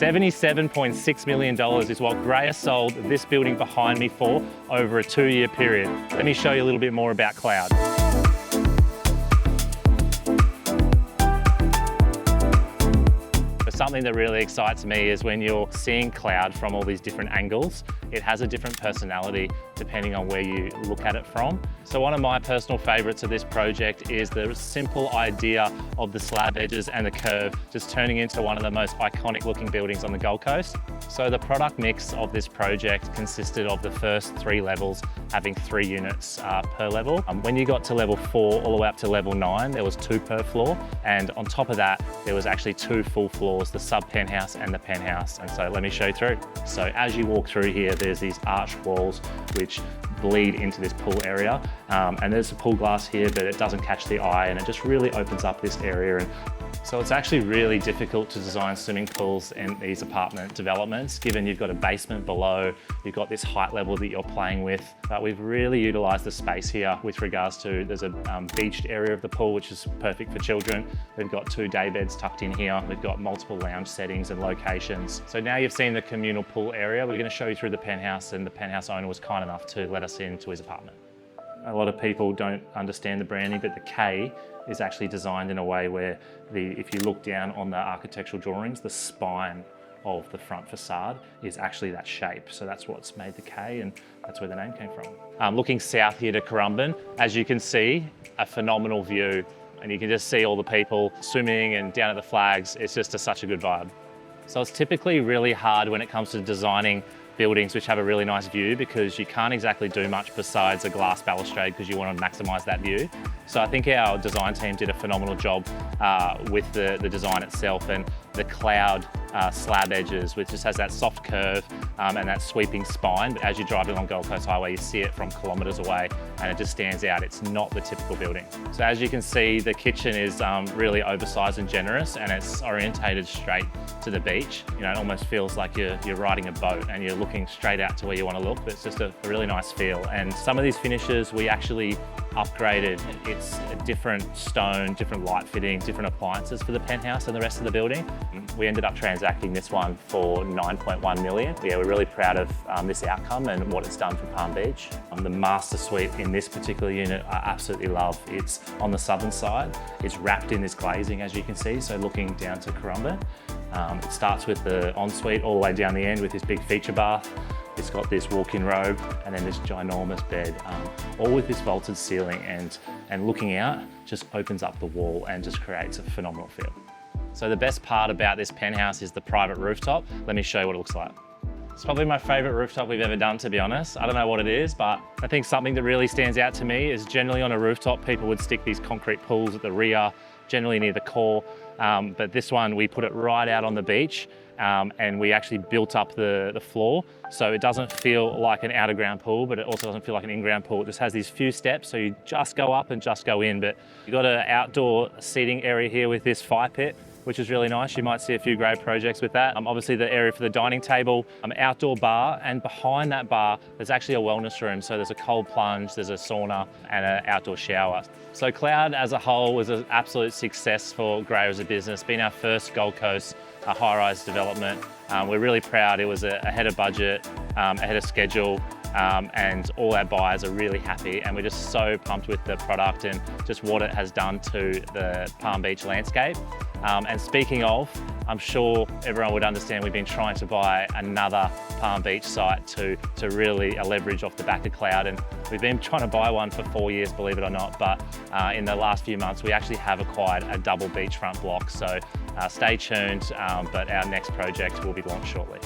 $77.6 million is what GRAYA sold this building behind me for over a 2-year period. Let me show you a little bit more about KLOUD. Something that really excites me is when you're seeing KLOUD from all these different angles. It has a different personality depending on where you look at it from. So one of my personal favorites of this project is the simple idea of the slab edges and the curve just turning into one of the most iconic looking buildings on the Gold Coast. So the product mix of this project consisted of the first 3 levels having 3 units per level. When you got to level 4 all the way up to level 9, there was 2 per floor. And on top of that, there was actually 2 full floors, the sub penthouse and the penthouse. And so let me show you through. So as you walk through here, there's these arched walls which bleed into this pool area. And there's a pool glass here, but it doesn't catch the eye and it just really opens up this area. And so it's actually really difficult to design swimming pools in these apartment developments, given you've got a basement below, you've got this height level that you're playing with. But we've really utilised the space here with regards to, there's a beached area of the pool, which is perfect for children. We've got 2 day beds tucked in here. We've got multiple lounge settings and locations. So now you've seen the communal pool area, we're going to show you through the penthouse, and the penthouse owner was kind enough to let us into his apartment. A lot of people don't understand the branding, but the K is actually designed in a way where if you look down on the architectural drawings, the spine of the front facade is actually that shape. So that's what's made the K, and that's where the name came from. Looking south here to Currumbin, as you can see, a phenomenal view, and you can just see all the people swimming and down at the flags. It's just such a good vibe. So it's typically really hard when it comes to designing buildings which have a really nice view, because you can't exactly do much besides a glass balustrade because you want to maximise that view. So I think our design team did a phenomenal job with the design itself, and the KLOUD slab edges, which just has that soft curve and that sweeping spine. But as you drive along Gold Coast Highway, you see it from kilometres away and it just stands out. It's not the typical building. So as you can see, the kitchen is really oversized and generous, and it's orientated straight to the beach. You know, it almost feels like you're riding a boat and you're looking straight out to where you want to look, but it's just a really nice feel. And some of these finishes we actually upgraded. It's a different stone, different light fittings, different appliances for the penthouse and the rest of the building. We ended up transacting this one for $9.1 million. Yeah, we're really proud of this outcome and what it's done for Palm Beach. The master suite in this particular unit I absolutely love. It's on the southern side. It's wrapped in this glazing, as you can see, so looking down to Currumbin. It starts with the ensuite all the way down the end with this big feature bath. It's got this walk-in robe and then this ginormous bed, all with this vaulted ceiling, and looking out just opens up the wall and just creates a phenomenal feel. So the best part about this penthouse is the private rooftop. Let me show you what it looks like. It's probably my favorite rooftop we've ever done, to be honest. I don't know what it is, but I think something that really stands out to me is generally on a rooftop, people would stick these concrete pools at the rear, generally near the core. But this one, we put it right out on the beach, and we actually built up the floor. So it doesn't feel like an out of ground pool, but it also doesn't feel like an in-ground pool. It just has these few steps, so you just go up and just go in. But you've got an outdoor seating area here with this fire pit, which is really nice. You might see a few GRAYA projects with that. Obviously the area for the dining table, outdoor bar, and behind that bar, there's actually a wellness room. So there's a cold plunge, there's a sauna, and an outdoor shower. So KLOUD as a whole was an absolute success for GRAYA as a business, being our first Gold Coast high-rise development. We're really proud. It was ahead of budget, ahead of schedule, and all our buyers are really happy, and we're just so pumped with the product and just what it has done to the Palm Beach landscape. And speaking of, I'm sure everyone would understand we've been trying to buy another Palm Beach site to really leverage off the back of KLOUD, and we've been trying to buy one for 4 years, believe it or not, but in the last few months we actually have acquired a double beachfront block, so stay tuned, but our next project will be launched shortly.